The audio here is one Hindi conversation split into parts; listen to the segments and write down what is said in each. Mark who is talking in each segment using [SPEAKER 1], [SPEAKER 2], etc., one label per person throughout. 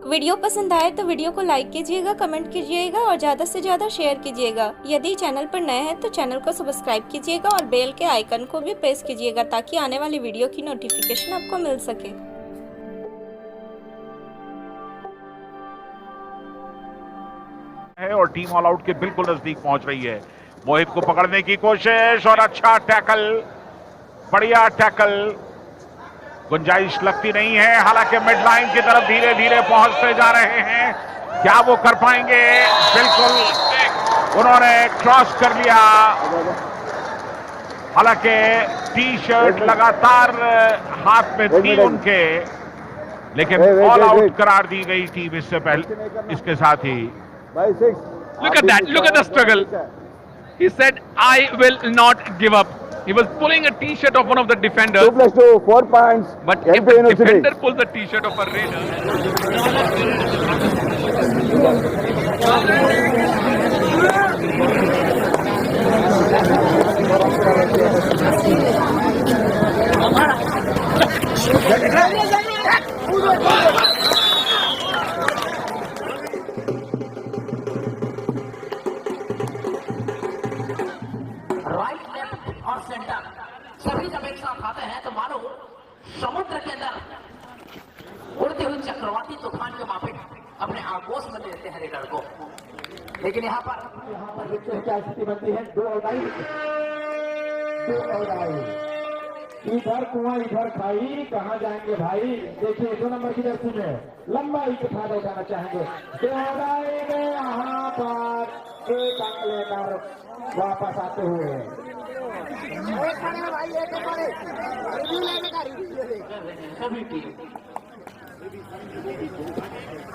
[SPEAKER 1] वीडियो पसंद आए तो वीडियो को लाइक कीजिएगा, कमेंट कीजिएगा और ज़्यादा से ज़्यादा शेयर कीजिएगा। यदि चैनल पर नए हैं तो चैनल को सब्सक्राइब कीजिएगा और बेल के आइकन को भी प्रेस कीजिएगा ताकि आने वाली वीडियो की नोटिफिकेशन आपको मिल सके।
[SPEAKER 2] और टीम ऑल आउट के बिल्कुल नजदीक पहुंच रही है। मोहित को पकड़ने की कोशिश और अच्छा टैकल, बढ़िया टैकल, गुंजाइश लगती नहीं है। हालांकि मिड लाइन की तरफ धीरे धीरे पहुंचते जा रहे हैं, क्या वो कर पाएंगे? बिल्कुल उन्होंने क्रॉस कर लिया। हालांकि टी शर्ट लगातार हाथ में थी उनके, लेकिन ऑल आउट करार दी गई टीम इससे पहले। इसके साथ ही
[SPEAKER 3] Look at that. Look at the struggle. He said, I will not give up. He was pulling a t-shirt of one of the defenders.
[SPEAKER 4] 2+2, 4 points.
[SPEAKER 3] But if the defender pulls the t-shirt of a Raider.
[SPEAKER 5] Right, left और सेंटर सभी जब एक साथ आते हैं तो मानो समुद्र के अंदर उड़ते हुए चक्रवाती तूफान के माफिक अपने आगोश में लेते हैं रेडर को। लेकिन यहाँ पर देखते हैं क्या स्थिति बनती है। 2 और 2 इधर कुआं इधर खाई, कहाँ जाएंगे भाई? देखिए 2 नंबर की जर्सी में लंबाई के फायदा उठाना चाहेंगे। 2 में यहाँ पर एक अंक लेकर वापस आते हुए सभी टीम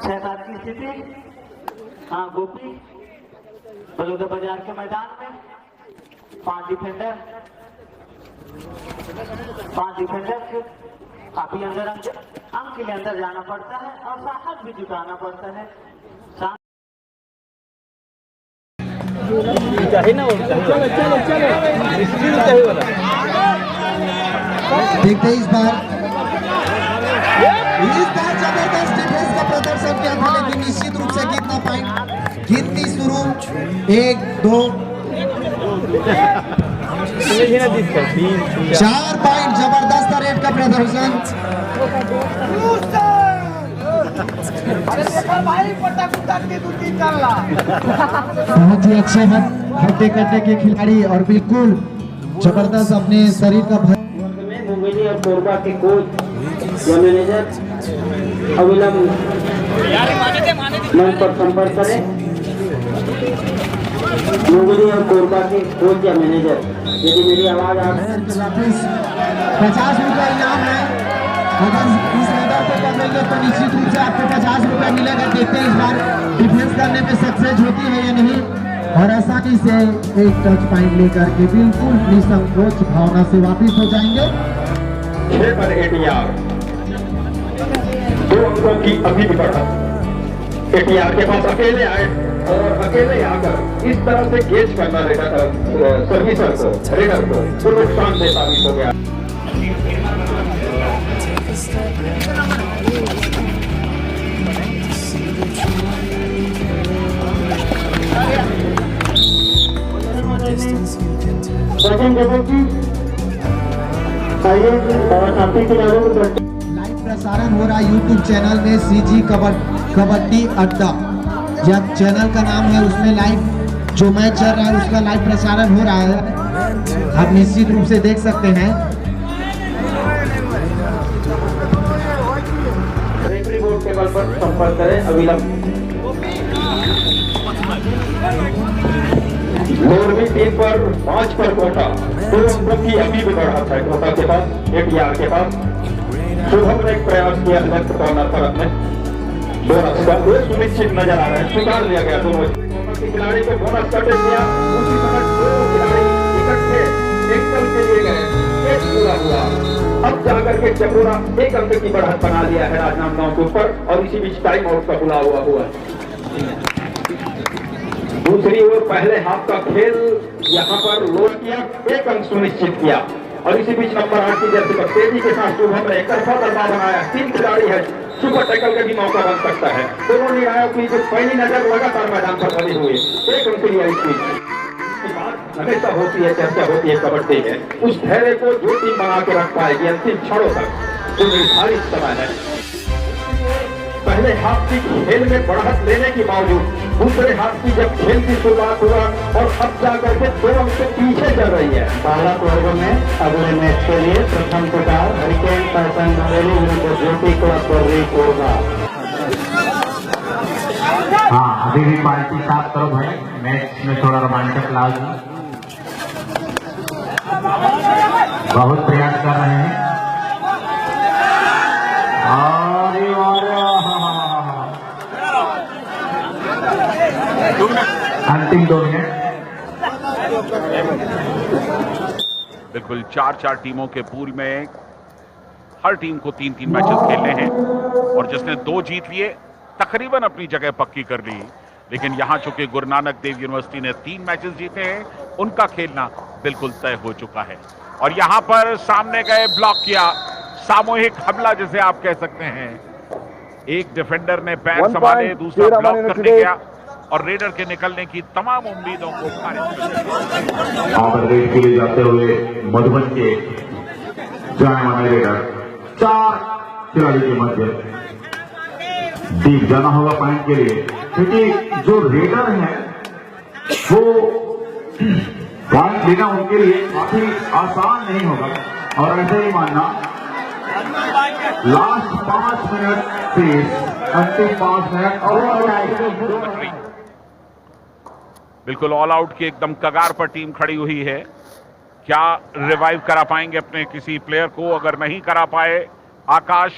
[SPEAKER 5] 6-7 की स्थिति। हाँ गोपी बलौदा बाजार के मैदान में 5 डिफेंडर काफी अंदर अंक के लिए अंदर जाना पड़ता है और साहस भी जुटाना पड़ता है।
[SPEAKER 6] देखते हैं इस बार जबरदस्त डिफेंस का प्रदर्शन किया था, लेकिन निश्चित रूप से कितना पॉइंट गिनती शुरू 1 2 4 पॉइंट। जबरदस्त रेड का प्रदर्शन। बहुत ही अच्छे हट्टे कट्टे के खिलाड़ी और बिल्कुल जबरदस्त अपने शरीर का
[SPEAKER 5] मुंबई और कोरबा के कोच या मैनेजर अविलंब मंच पर संपर्क करें। मुंबई और कोरबा के कोच या मैनेजर, यदि मेरी आवाज आ रही है
[SPEAKER 6] 50 रुपया इनाम है। अगर इस मैदान को पकड़ेंगे तो निश्चित रूप से आपको 50 रुपया मिलेगा। देखते हैं इस बार डिफेंस करने में सक्सेस होती है या नहीं। और आसानी से एक टच पॉइंट लेकर के बिल्कुल निसंकोच भावना से वापिस हो जाएंगे।
[SPEAKER 7] 6 पर एटीआर 2 अंकों की अभी भी बढ़त। एटीआर के पास अकेले आए और अकेले आकर इस तरह से गेज करना सर्विसर को, रेडर को तो नुकसानदेह साबित हो गया।
[SPEAKER 6] लाइव प्रसारण हो रहा है यूट्यूब चैनल में सीजी कबड्डी अड्डा, यह चैनल का नाम है। उसमें लाइव जो मैच चल रहा है उसका लाइव प्रसारण हो रहा है, आप निश्चित रूप से देख सकते हैं।
[SPEAKER 5] रेफरी बोर्ड टेबल पर संपर्क करें अविलंब।
[SPEAKER 7] मोरबी टीम पर 5 पर कोटा, 2 अंकों की अभी भी बढ़त है कोटा के पास, एटीआर के पास। शुभम ने एक प्रयास किया लेफ्ट कॉर्नर पर अपने बोनस का, वो सुनिश्चित नजर आ रहा है, स्वीकार लिया गया। दोनों खिलाड़ी को बोनस कट दिया। उसी समय 2 खिलाड़ी इकट्ठे एक पल के लिए गए, एक पूरा हुआ। अब जाकर के चकोरा 1 अंक की बढ़त बना लिया है राजनांदगांव के ऊपर, और इसी बीच टाइम आउट का बुला हुआ है। दूसरी ओर पहले हाफ का खेल यहाँ पर लोड किया, 1 अंक सुनिश्चित किया। और इसी बीच नंबर 8 की जर्सी पर तेजी के साथ शुभम ने एक तरफा दबाव बनाया। 3 खिलाड़ी है सुपर टैकल का भी मौका बन सकता है। दोनों निर्णायों की जो पहली नजर लगातार मैदान पर बनी हुई है, एक उनके लिए बात हमेशा होती है, चर्चा होती है कबड्डी में, उस धैर्य को जो टीम बना के रख पाएगी अंतिम क्षणों तक, जो निर्धारित समय है। पहले हाफ की खेल में बढ़त लेने के बावजूद दूसरे हाफ की जब खेल की शुरुआत हुआ और अब जाकर के 2 अंक से पीछे चल रही है।
[SPEAKER 6] बालक वर्ग में अगले मैच के लिए प्रथम पुकार हरिकेन पैसन नवेली विरुद्ध ज्योति क्लब बर्री कोरबा। हाँ, अभी भी पार्टी साफ करो भाई, मैच में थोड़ा रोमांचक लाओ। बहुत प्रयास कर रहे हैं अंतिम 2 मिनट।
[SPEAKER 2] बिल्कुल 4-4 टीमों के पूल में हर टीम को 3-3 मैचेस खेलने हैं और जिसने 2 जीत लिए तकरीबन अपनी जगह पक्की कर ली। लेकिन यहां चूंकि गुरु नानक देव यूनिवर्सिटी ने 3 मैचेस जीते हैं, उनका खेलना बिल्कुल तय हो चुका है। और यहां पर सामने गए, ब्लॉक किया, सामूहिक हमला जिसे आप कह सकते हैं। एक डिफेंडर ने पैर संभाले, दूसरा ब्लॉक करने गया और रेडर के निकलने की तमाम उम्मीदों को खारिज कर
[SPEAKER 4] रेड के लिए जाते हुए मधुबन के जाने वाले रेडर 4 खिलाड़ी के मध्य डीप जाना होगा पॉइंट के लिए, क्योंकि जो रेडर हैं वो पॉइंट लेना उनके लिए काफी आसान नहीं होगा। और ऐसे ही मानना लास्ट 5 मिनट से अंतिम 5 मिनट और
[SPEAKER 2] बिल्कुल ऑल आउट की एकदम कगार पर टीम खड़ी हुई है। क्या रिवाइव करा पाएंगे अपने किसी प्लेयर को? अगर नहीं करा पाए आकाश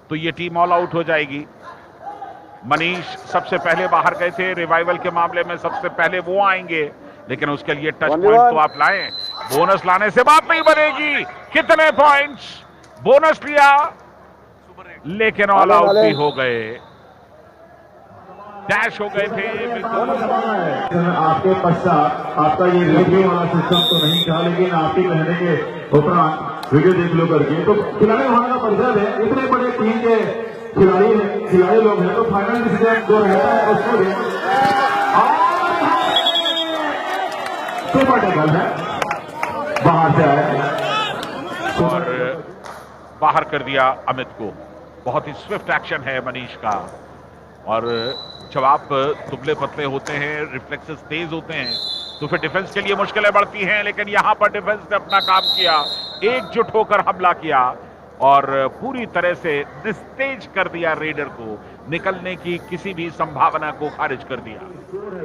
[SPEAKER 2] तो ये टीम ऑल आउट हो जाएगी। मनीष सबसे पहले बाहर गए थे, रिवाइवल के मामले में सबसे पहले वो आएंगे, लेकिन उसके लिए टच पॉइंट तो आप लाएं। बोनस लाने से बात नहीं बनेगी। कितने पॉइंट्स? बोनस लिया लेकिन ऑल आउट भी हो गए, डैश हो गए थे।
[SPEAKER 4] आपके पश्चात आपका ये वीडियो वाला सिस्टम तो नहीं था, लेकिन आपके कहने के उपरांत वीडियो देख लो करके तो खिलाड़ी होने का परिषद है। इतने बड़े टीम के खिलाड़ी लोग हैं तो फाइनल डिसीजन जो रहता है उसको सुपर टैकल है, बाहर से आया
[SPEAKER 2] और बाहर कर दिया अमित को। बहुत ही स्विफ्ट एक्शन है मनीष का। और जब आप दुबले पतले होते हैं, रिफ्लेक्सेस तेज होते हैं, तो फिर डिफेंस के लिए मुश्किलें बढ़ती हैं। लेकिन यहां पर डिफेंस ने अपना काम किया, एकजुट होकर हमला किया और पूरी तरह से निस्तेज कर दिया रेडर को। निकलने की किसी भी संभावना को खारिज कर दिया।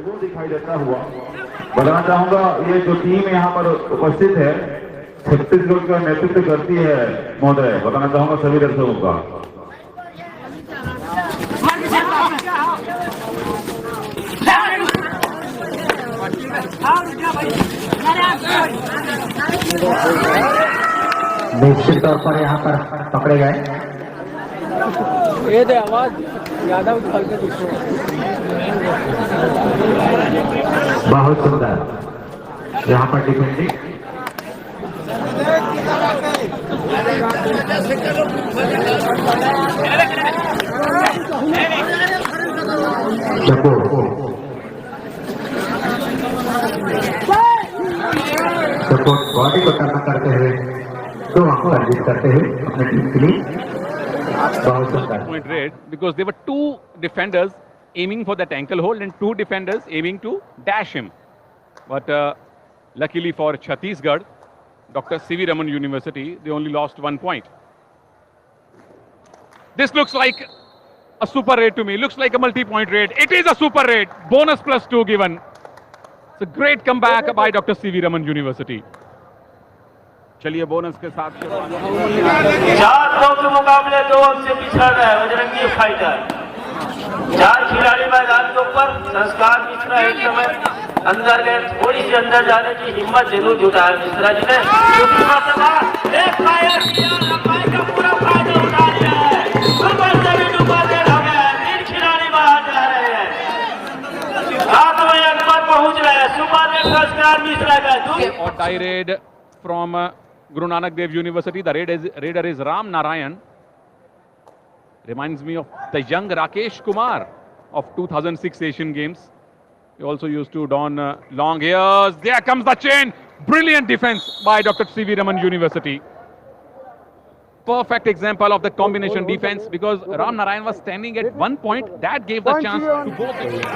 [SPEAKER 4] वो दिखाई देता हुआ बताना चाहूंगा, ये जो टीम यहाँ पर उपस्थित है छत्तीसगढ़ का नेतृत्व करती है महोदय, बताना चाहूंगा सभी दर्शकों का।
[SPEAKER 6] निश्चित तौर पर यहाँ पर पकड़े गए।
[SPEAKER 8] ये दे आवाज यादव उछल के दिखो।
[SPEAKER 6] बहुत सुंदर यहाँ पर डिफेंडिंग सपोर्ट बॉडी को टर्न करते हुए 2 अंक अर्जित करते हुए अपने टीम के लिए बहुत सुंदर
[SPEAKER 3] Point red because there were 2 defenders aiming for that ankle hold and 2 defenders aiming to dash him. But luckily for Chhattisgarh, Dr. C.V. Raman University, they only lost 1 point. This looks like a super raid to me. Looks like a multi-point raid. It is a super raid. Bonus plus 2 given. It's a great comeback by Dr. C.V. Raman University.
[SPEAKER 2] चलिए बोनस के साथ
[SPEAKER 9] 4 के मुकाबले 2 अंक से पिछड़ गए बजरंगी फाइटर। 4 खिलाड़ी मैदान के ऊपर। संस्कार मिश्रा एक समय अंदर गए, थोड़ी सी अंदर जाने की हिम्मत जरूर जुटाया मिश्रा जी ने। एक फायर किया, लंबाई का पूरा फायदा उठा लिया है। ऊपर से भी डूबा देर हो गया है। 3 खिलाड़ी बाहर जा रहे हैं, 7वें अंक पर पहुंच रहे हैं। सुपर रेड संस्कार मिश्रा का
[SPEAKER 3] Or tie raid from Guru Nanak Dev University. The raider is Ram Narayan. Reminds me of the young Rakesh Kumar of 2006 Asian Games. He also used to don long hairs. There comes the chain. Brilliant defense by Dr. C.V. Raman University. Perfect example of the combination defense, because Ram Narayan was standing at one point. That gave the chance to both the teams.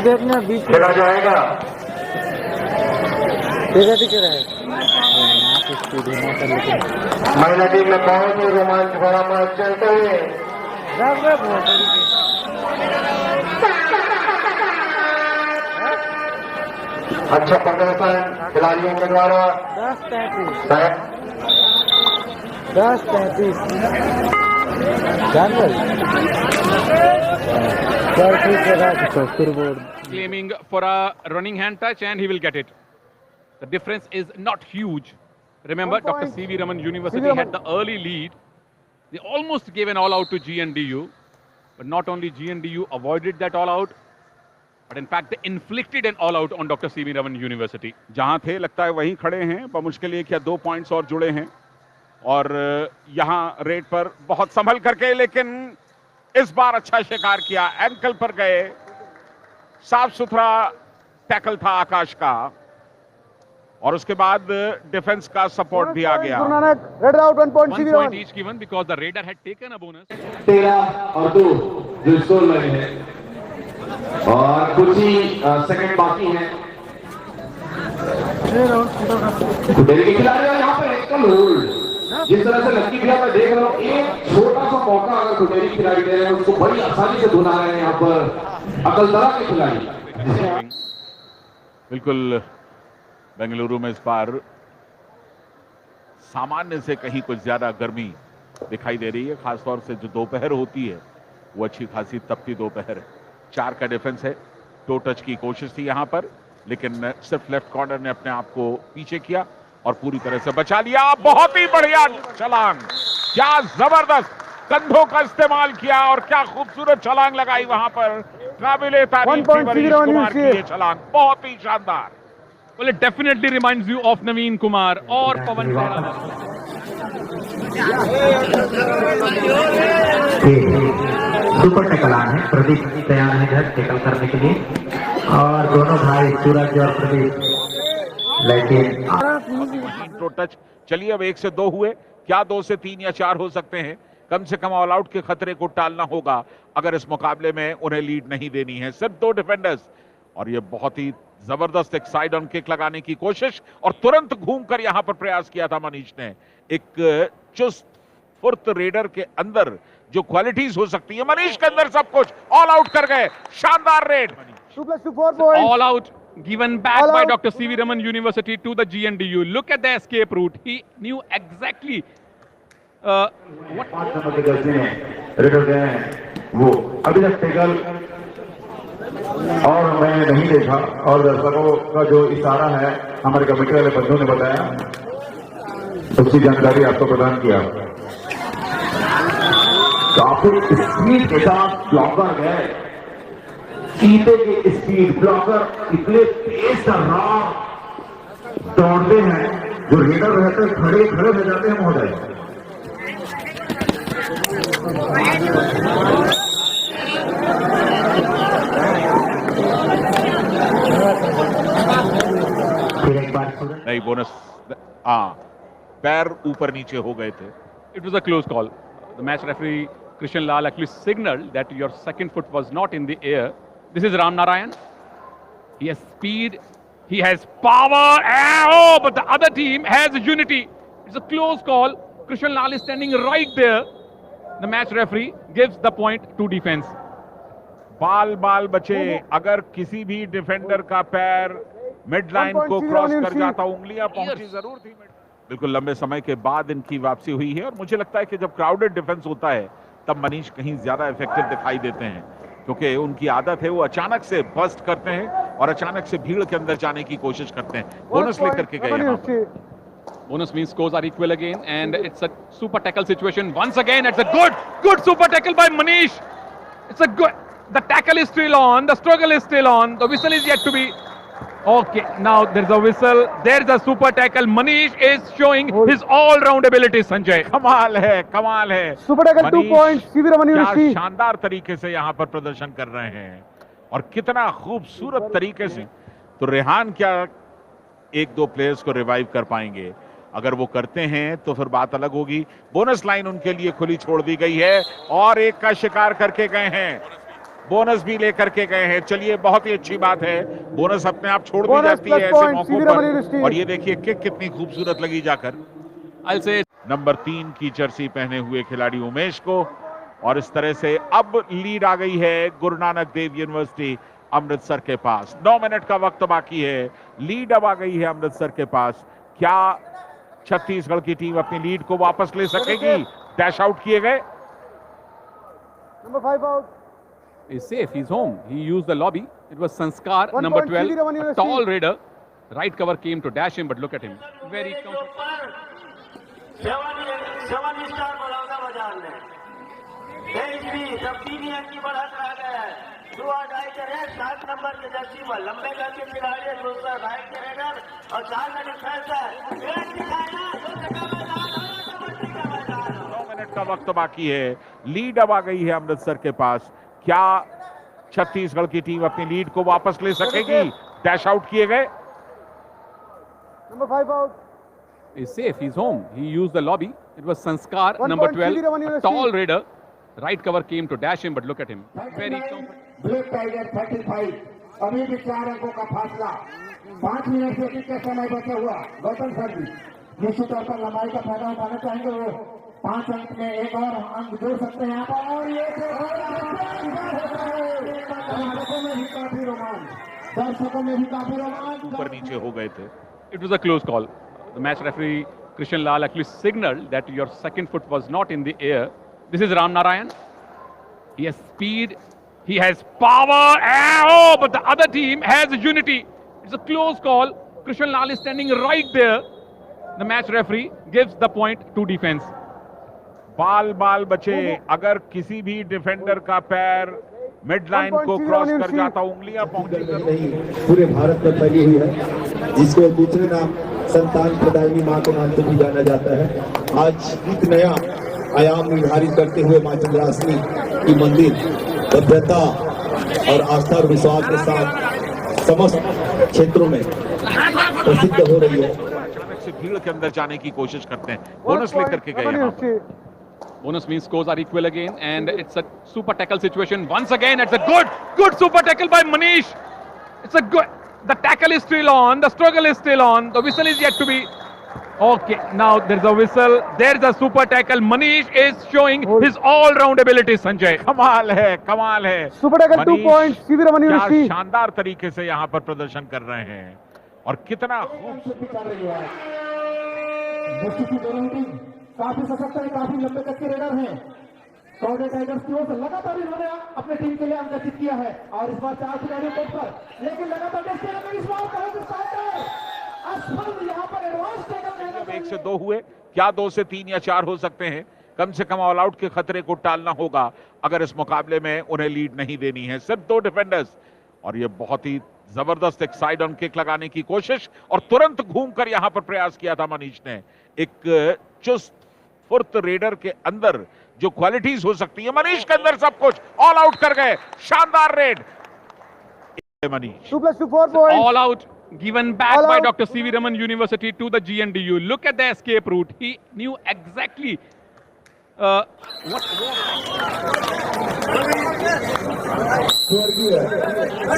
[SPEAKER 8] देखना बीच
[SPEAKER 4] खेला जाएगा। महिला टीम में बहुत ही रोमांच भरा मैच चलते हुए अच्छा प्रदर्शन खिलाड़ियों के द्वारा
[SPEAKER 8] 10-33
[SPEAKER 3] Claiming for a running hand touch, and he will get it. The difference is not huge. Remember, Dr. C.V. Raman University had the early lead. They almost gave an all-out to GNDU. But not only GNDU avoided that all-out, but in fact, they inflicted an all-out on Dr. C.V. Raman University.
[SPEAKER 2] जहां थे लगता है वहीं खड़े हैं, बमुश्किल एक या 2 पॉइंट्स और जुड़े हैं। और यहां रेड पर बहुत संभल करके, लेकिन इस बार अच्छा शिकार किया, एंकल पर गए, साफ सुथरा टैकल था आकाश का, और उसके बाद डिफेंस का सपोर्ट भी आ गया।
[SPEAKER 8] Red out 1 point
[SPEAKER 3] 1 point each given because the raider had taken a bonus.
[SPEAKER 4] 13 और 2 जो स्कोर लगे हैं और कुछ ही सेकंड बाकी हैं। दिल्ली के खिलाड़ी यहाँ पे एकल होल्ड, जिस तरह से लक्की भैया मैं देख रहा हूँ, एक छोटा सा मौका अगर कुटेरी खिलाड़ी दे रहे हैं उसको बड़ी आसानी से धुना रहे हैं यहाँ पर अकलतरा के खिलाड़ी।
[SPEAKER 2] बिल्कुल बेंगलुरु में इस बार सामान्य से कहीं कुछ ज्यादा गर्मी दिखाई दे रही है, खासतौर से जो दोपहर होती है वो अच्छी खासी तपती दोपहर है। 4 का डिफेंस है, 2 टच की कोशिश थी यहां पर, लेकिन सिर्फ लेफ्ट कॉर्नर ने अपने आप को पीछे किया और पूरी तरह से बचा लिया। बहुत ही बढ़िया छलांग, क्या जबरदस्त कंधों का इस्तेमाल किया और क्या खूबसूरत छलांग लगाई वहां पर। काबिले तारीफ मनीष कुमार की ये छलांग, बहुत ही शानदार।
[SPEAKER 3] Well, it definitely reminds you of Naveen Kumar or Pawan Sehrawat.
[SPEAKER 6] Super tackle है, प्रदीप तैयार है इधर टैकल करने के लिए, और दोनों भाई सूरज और प्रदीप। लेकिन
[SPEAKER 2] तो टच चलिए, अब 1 से 2 हुए, क्या 2 से 3 या 4 हो सकते हैं। कम से कम ऑल आउट के खतरे को टालना होगा अगर इस मुकाबले में उन्हें लीड नहीं देनी है। सिर्फ 2 डिफेंडर्स, और ये बहुत ही जबरदस्त एक साइड ऑन किक लगाने की कोशिश, और तुरंत घूमकर यहां पर प्रयास किया था मनीष ने। एक चुस्त फुर्त रेडर के अंदर जो क्वालिटीज हो सकती है, मनीष के अंदर सब कुछ, ऑल आउट कर गए। शानदार red,
[SPEAKER 8] 2+4 points.
[SPEAKER 3] All out given back by Dr. C.V. Raman University to the GNDU. Look at the escape route. He knew exactly what.
[SPEAKER 4] 5 number के जर्सी में रेडर गए हैं, वो अभी तक टैकल और मैंने नहीं देखा, और दर्शकों का जो इशारा है हमारे कमेटी वाले बंधुओं ने बताया, उसकी जानकारी आपको प्रदान किया। काफी स्पीड के साथ ब्लॉकर गए, चीते की स्पीड, ब्लॉकर इतने तेज दौड़ते हैं, जो रेडर रहते हैं खड़े खड़े हो जाते हैं महोदय।
[SPEAKER 2] नहीं बोनस, पैर ऊपर नीचे हो गए थे।
[SPEAKER 3] It was a close call. The match referee Krishan Lal actually signaled that your second foot was not in the air. This is Ram Narayan. He has speed, he has power, but the other team has unity. It's a close call. Krishan Lal is standing right there. The match referee gives the point to defense.
[SPEAKER 2] बाल बाल बचे, अगर किसी भी डिफेंडर का पैर मिड लाइन को क्रॉस कर जाता, उंगलियां पहुंची जरूर थी। बिल्कुल लंबे समय के बाद इनकी वापसी हुई है, और मुझे लगता है कि जब क्राउडेड डिफेंस होता है तब मनीष कहीं ज्यादा इफेक्टिव दिखाई देते हैं, क्योंकि उनकी आदत है वो अचानक से बस्ट करते हैं और अचानक से भीड़ के अंदर जाने की कोशिश करते हैं। बोनस लेकर के गए।
[SPEAKER 3] Bonus means scores are equal again, and it's a super tackle situation. Once again, it's a good super tackle by Manish. It's a good. The tackle is still on. The struggle is still on. The whistle is yet to be. Okay, now there's a whistle. There's a super tackle. Manish is showing his all-round ability. Sanjay,
[SPEAKER 2] कमाल है
[SPEAKER 8] Super tackle 2 points. CV Raman
[SPEAKER 2] क्या
[SPEAKER 8] University.
[SPEAKER 2] शानदार तरीके से यहाँ पर प्रदर्शन कर रहे हैं और कितना खूबसूरत तरीके से। तो रेहान क्या एक दो प्लेयर्स को रिवाइव कर पाएंगे? अगर वो करते हैं तो फिर बात अलग होगी। बोनस लाइन उनके लिए खुली छोड़ दी गई है और एक का शिकार करके गए हैं, बोनस भी लेकर के गए हैं। चलिए, बहुत ही अच्छी बात है। बोनस अपने आप छोड़ दी जाती है ऐसे मौकों पर। और ये देखिए किक कितनी खूबसूरत लगी जाकर। नंबर 3 की जर्सी पहने हुए खिलाड़ी उमेश को, और इस तरह से अब लीड आ गई है गुरु नानक देव यूनिवर्सिटी अमृतसर के पास। 9 मिनट का वक्त बाकी है, लीड अब आ गई है अमृतसर के पास। क्या छत्तीसगढ़ की टीम अपनी लीड को वापस ले सकेगी? डैश आउट किए गए।
[SPEAKER 8] Number 5 out.
[SPEAKER 3] is safe. He's home. He used the lobby. It was Sanskar,
[SPEAKER 8] 1
[SPEAKER 3] number
[SPEAKER 8] point
[SPEAKER 3] 12,
[SPEAKER 8] CV Raman
[SPEAKER 3] a
[SPEAKER 8] University.
[SPEAKER 3] tall raider. Right cover came to dash him, but look at him. Very comfortable.
[SPEAKER 9] 7 star Baroda बाजार में 23 जब 3 अंक की बढ़त रह गया है। 2 अडाई करे 7 नंबर के जर्सी पर लंबे गल के खिलाड़ी है, दूसरा राइट के रेडर और 4 का डिफेंस है।
[SPEAKER 2] 9 मिनट का वक्त बाकी है, लीड अब आ गई है अमृतसर के पास। क्या छत्तीसगढ़ की टीम अपनी लीड को वापस ले सकेगी? डैश आउट किए गए।
[SPEAKER 8] Number 5 out.
[SPEAKER 3] Is safe. He's home. He used the lobby. It was Sanskar,
[SPEAKER 8] 1
[SPEAKER 3] number
[SPEAKER 8] point CV
[SPEAKER 3] 12,
[SPEAKER 8] Raman
[SPEAKER 3] a
[SPEAKER 8] University.
[SPEAKER 3] tall raider. Right cover came to dash him, but look at him. Very comfortable.
[SPEAKER 6] Black tiger 35, अभी भी 4 अंकों का फासला, 5 मिनट से अधिक का समय बचा हुआ। गौतम सर जी निश्चित तौर पर लंबाई का फायदा उठाना चाहेंगे, वो 5 अंक में एक और अंक जोड़ सकते हैं यहाँ पर। और ये दर्शकों में भी काफी रोमांच,
[SPEAKER 2] ऊपर नीचे हो गए थे।
[SPEAKER 3] It was a close call. The match referee Krishan Lal actually signaled that your second foot was not in the air. This is Ram Narayan. He has speed. He has power. Oh, but the other team has unity. It's a close call. Krishan Lal is standing right there. The match referee gives the point to defense.
[SPEAKER 2] बाल बाल बचे। अगर किसी भी डिफेंडर का पैर मिड लाइन को क्रॉस कर जाता, उंगलियां पहुंची
[SPEAKER 6] नहीं पूरे भारत में फैली हुई है, जिसको दूसरे नाम संतान प्रदायिनी माँ के नाम से भी जाना जाता है। आज एक नया आयाम निर्धारित करते हुए माँ चंद्रासनी की मंदिर भव्यता और आस्था और विश्वास के साथ समस्त क्षेत्रों में प्रसिद्ध हो रही है।
[SPEAKER 2] अचानक से भीड़ के अंदर जाने की कोशिश करते हैं। बोनस लेकर के गए यहाँ पर।
[SPEAKER 3] Bonus means scores are equal again, and it's a super tackle situation. Once again, it's a good super tackle by Manish. It's a good. The tackle is still on. The struggle is still on. The whistle is yet to be. Okay, now there's a whistle. There's a super tackle. Manish is showing his all-round ability. Sanjay,
[SPEAKER 2] कमाल है।
[SPEAKER 8] Super tackle 2 points. CV Raman
[SPEAKER 2] क्या
[SPEAKER 8] University.
[SPEAKER 2] शानदार तरीके से यहाँ पर प्रदर्शन कर रहे हैं और कितना
[SPEAKER 6] काफी सशक्त है, काफी लंबे तक के रेडर हैं। कॉर्डर टाइगर्स की ओर से लगातार इन्होंने अपने टीम के लिए अंक अर्जित किया है और इस बार 4 खिलाड़ियों कोर्ट पर, लेकिन लगातार देखते हैं इस बार बहुत असफल यहाँ पर एडवांस टैकल
[SPEAKER 2] 1 से 2 हुए, क्या 2 से 3 या 4 हो सकते हैं। कम से कम ऑल आउट के खतरे को टालना होगा अगर इस मुकाबले में उन्हें लीड नहीं देनी है। सिर्फ 2 डिफेंडर्स, और ये बहुत ही जबरदस्त एक साइड ऑन किक लगाने की कोशिश, और तुरंत घूमकर यहां पर प्रयास किया था मनीष ने। एक चुस्त फुर्त रेडर के अंदर जो क्वालिटीज हो सकती है, मनीष के अंदर सब कुछ। ऑल आउट कर गए, शानदार red Manish.
[SPEAKER 8] 2+2 4 points.
[SPEAKER 3] all out given back
[SPEAKER 8] All
[SPEAKER 3] by
[SPEAKER 8] out.
[SPEAKER 3] Dr. C.V. Raman University to the GNDU. Look at the escape route. He knew exactly what.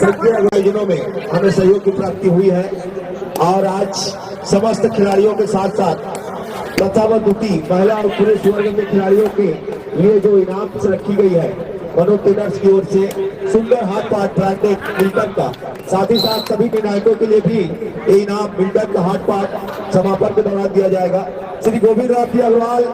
[SPEAKER 6] अगले दिनों में हमें सहयोग की प्राप्ति हुई है और आज समस्त खिलाड़ियों के साथ साथ तथा व द्वितीय महिला और पुरुष वर्ग के खिलाड़ियों के लिए जो इनाम रखी गई है मनोज ट्रेडर्स की ओर से सुंदर हाथ पाथ ब्रांडेड मिल्टन का, साथ ही साथ सभी निर्णायकों के लिए भी ये इनाम मिल्टन का हाथ पाथ समापन के दौरान दिया जाएगा। श्री गोविंद राम जी अग्रवाल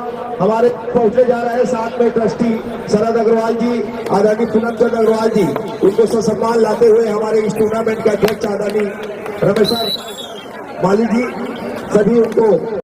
[SPEAKER 6] हमारे पहुंचने जा रहे हैं, साथ में ट्रस्टी शरद अग्रवाल जी, आदरणीय पूनम चंद्र अग्रवाल जी, उनको सम्मान लाते हुए हमारे इस टूर्नामेंट के अध्यक्ष आदरणीय रमेश माली जी, सभी उनको